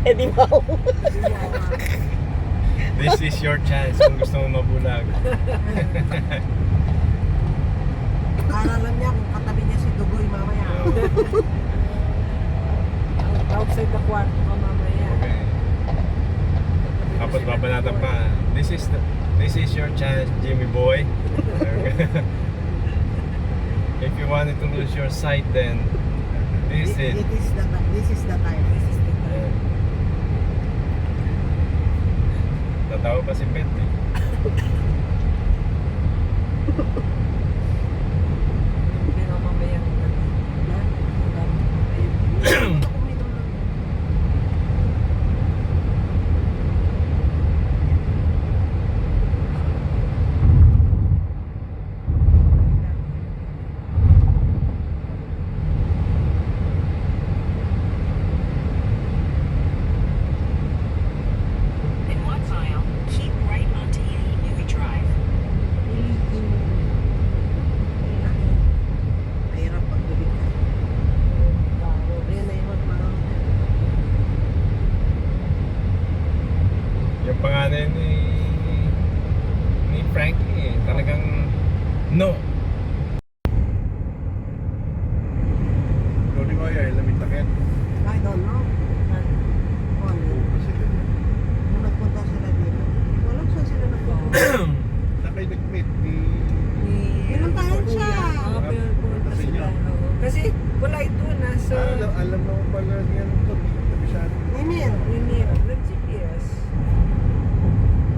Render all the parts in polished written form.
Eh di ba? This is your chance kung gusto mo mabulag. Aralan niya kung katabi niya si Dugoy mamaya. Outside the kwarto ka mamaya. Okay. Tapos babanatan pa. This is your chance, Jimmy boy. If you wanted to lose your sight, then this is it. This is the time. This is the time. Tatawa pa si Beth eh. Hindi na mamaya. In 1 mile, keep right onto Illinois Drive. Mahirap pagdubig ka. Ayan na yung mga Yung pangalan ni Frankie eh, talagang no. Lodi ko ay lamit takit. I don't know. Nung nagpunta sila dito, walang saan sila nagpunta. Nakay nag-meet ni... Pinuntahan siya. Oo, pinunta sila. Oo. Kasi wala ito nasa Alam mo pala niyan ito. Tabi siya. Emil. linya. Nag-GPS.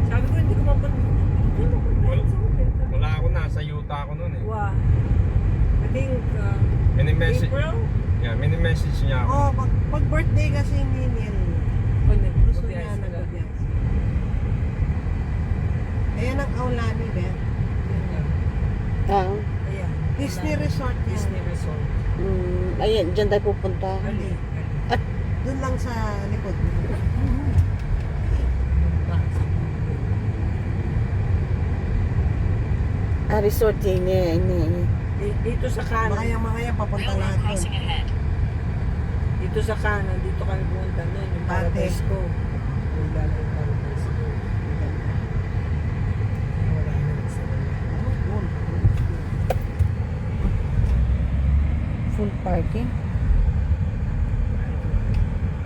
Sabi ko hindi ko mapunta. Wala ako, nasa Utah ako noon eh. Wow. I think Mini-message, April? yeah, mini-message niya ako. Oh, pag birthday kasi ni Neil, gusto niya nagbibiyak. Ayan ang Aulani, Ben. Ah, Ayan. Disney Resort yan. Disney Resort. ayan, dyan tayo pupunta. Ali. Doon lang sa likod. Ah, resort yun eh. Dito sa Mga kanan. yung mga yan, papunta Railroad lahat doon. crossing ahead. Dito sa kanan. Dito kami pumunta nun. Yung Dati. Paradise ko. Wala na yung Paradise ko. Wala na sa Full parking.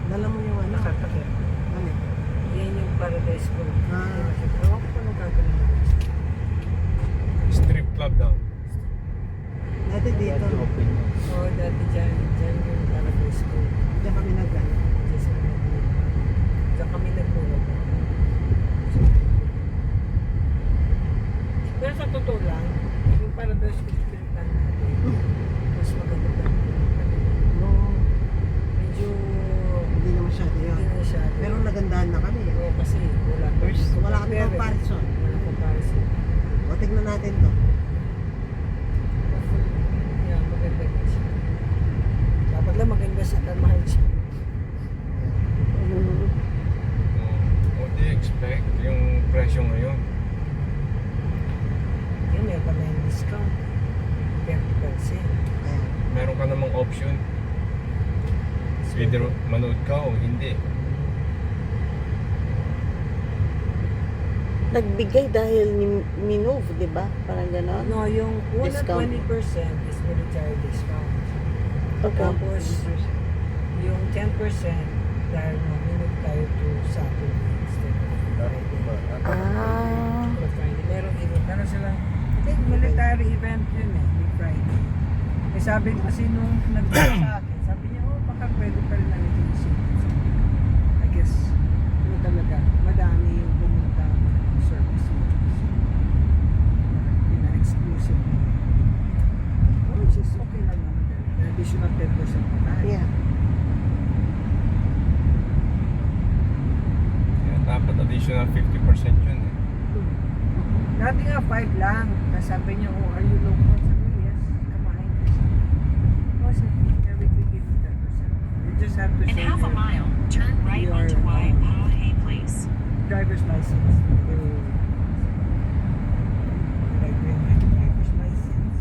Dala mo yung ano. Nakatakit. Ano? Yan yung Paradise ko. Ah. Ewan ko pa nung gagawin. Strip club daw. Dati dito. Oo, dati dyan. Dyan yung Paradise ko. Diyan kami nagano. Diyan kami nagmulog. Pero sa totoo lang, yung Paradise ko pinuntahan natin, mas maganda pa yung No, medyo hindi na masyado yun. hindi na masyado. Pero nagandahan na kami. Oo, kasi wala. Wala kami comparison. Wala comparison. O, tignan natin to. Yeah, maganda din siya. Dapat lang maganda siya, pero mahal siya. What do you expect? Yung presyo ngayon. Yun, meron pa na yung discount. 30%. Ayan. Meron ka namang option. Either manood ka o hindi. Nagbigay dahil minove, di ba? Parang gano'n. No, yung una Discount. 20% is military discount. Okay. Tapos, yung 10% dahil maminute tayo to Saturday instead of Friday. Ah. Or Friday. Meron silang, I think military event yun eh, yung Friday. Eh sabi kasi nung nag-sa akin, sabi niya, oh baka pwede pa rin namin yung seat. I guess, ano talaga, madami yung pumunta service. Yun na, exclusive. Oh, which is okay lang naman. Additional 10% pa tayo. Yeah. Yeah, dapat additional 50% yun eh. Dati nga 5 lang. Tapos sabi niya, oh, are you local? Sabi ko, yes, kamain. Oh, sabi niya, we will give you 10%. You just have to In show half a your mile, turn right your, onto Waipahe Place. driver's license. Like, bring my driver's license.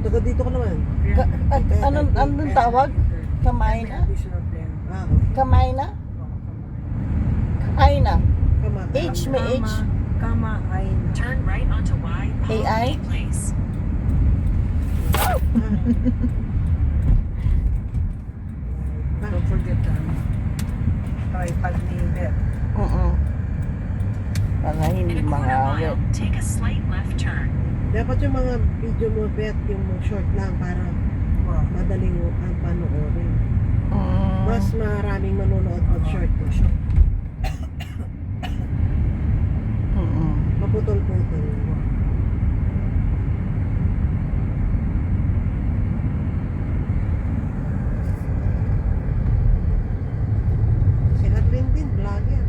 Taga dito ka naman. Anong tawag? Kamay na? Additional 10. Ah, Kamay na? Ay na. kama. H, may H. Kama ay na. Turn right onto Y. AI? Place. Don't forget tripod ni Beth. Para hindi In a quarter mangawit. mile, take a slight left turn. Dapat yung mga video mo, Bet, yung short lang para Wow. madaling ang panoorin. Mm. Mas maraming manonood pag short mo. Mm-mm. Maputol-putol. Si Hadlin din, vlogger.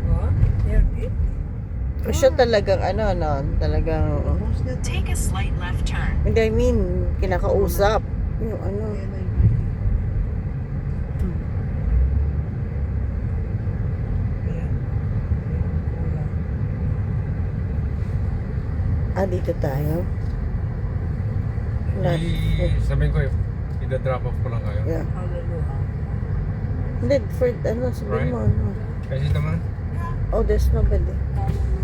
Oh, Erdi? Siya talagang talagang, Post niya to. Take a slight left turn. hindi, I mean, kinakausap. Yung Ayan na yung dito tayo. Lahat. Sabihin ko, ida-drop off ko lang kayo. Yeah. Hallelujah. Hindi, for, sabihin mo, Kasi naman, Oh, there's nobody. Hallelujah.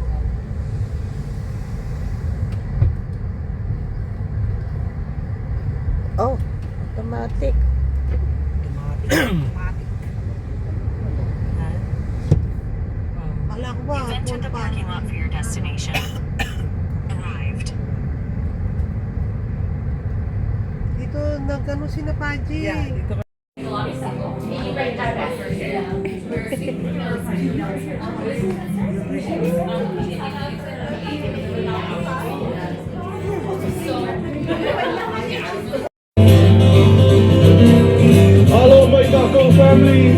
Oh, automatic. Kala ko ba, You've entered the parking lot for your destination. Arrived. dito nagano si na Paji. Yeah, dito ka. Hello, my Taco family.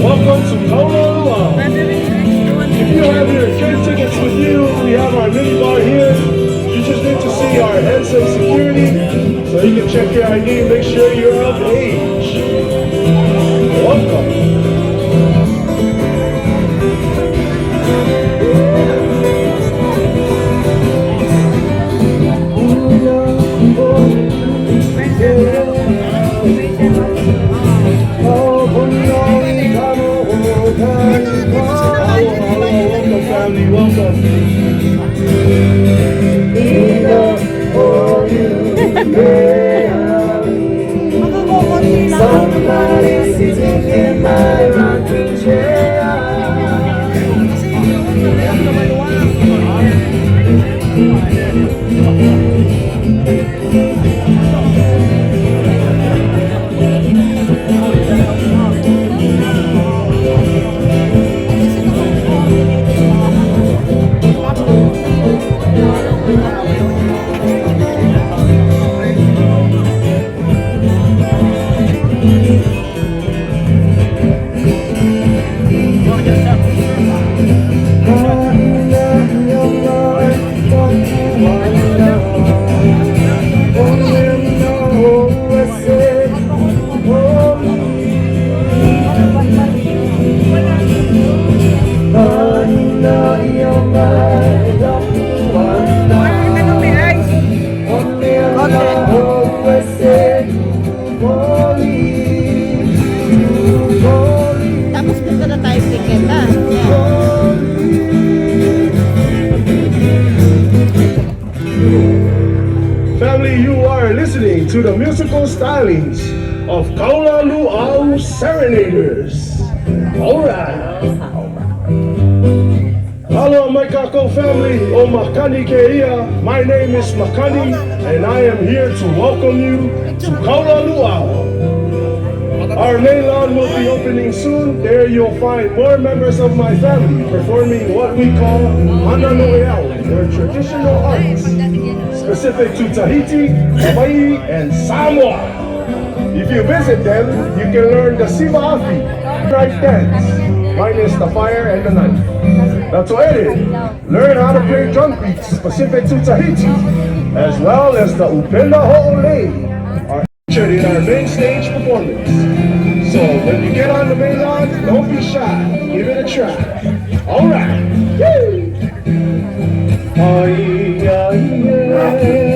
Welcome to Kaula. If you have your train tickets with you, we have our mini bar here. You just need to see our handsome security so you can check your ID, make sure you're of age. Welcome. Family, welcome. Somebody sitting in my rocking chair. Tapos gusto na tayo ticket, ha? Yeah. Family, you are listening to the musical stylings of Kaula Luau Serenaders. Alright. Hello, my Kako family, o Makani Keia. My name is Makani, and I am here to welcome you to Kaula Luau. Our main lawn will be opening soon. There you'll find more members of my family performing what we call Hananoeau, or traditional arts, specific to Tahiti, Hawaii, and Samoa. If you visit them, you can learn the Siva'afi, right dance, minus the fire and the knife. That's it. Learn how to play drum beats specific to Tahiti, as well as the Upenda Ho'olei, are featured in our main stage performance. So when you get on the main lawn, don't be shy. Give it a try. All right. Woo! Oh, yeah, yeah.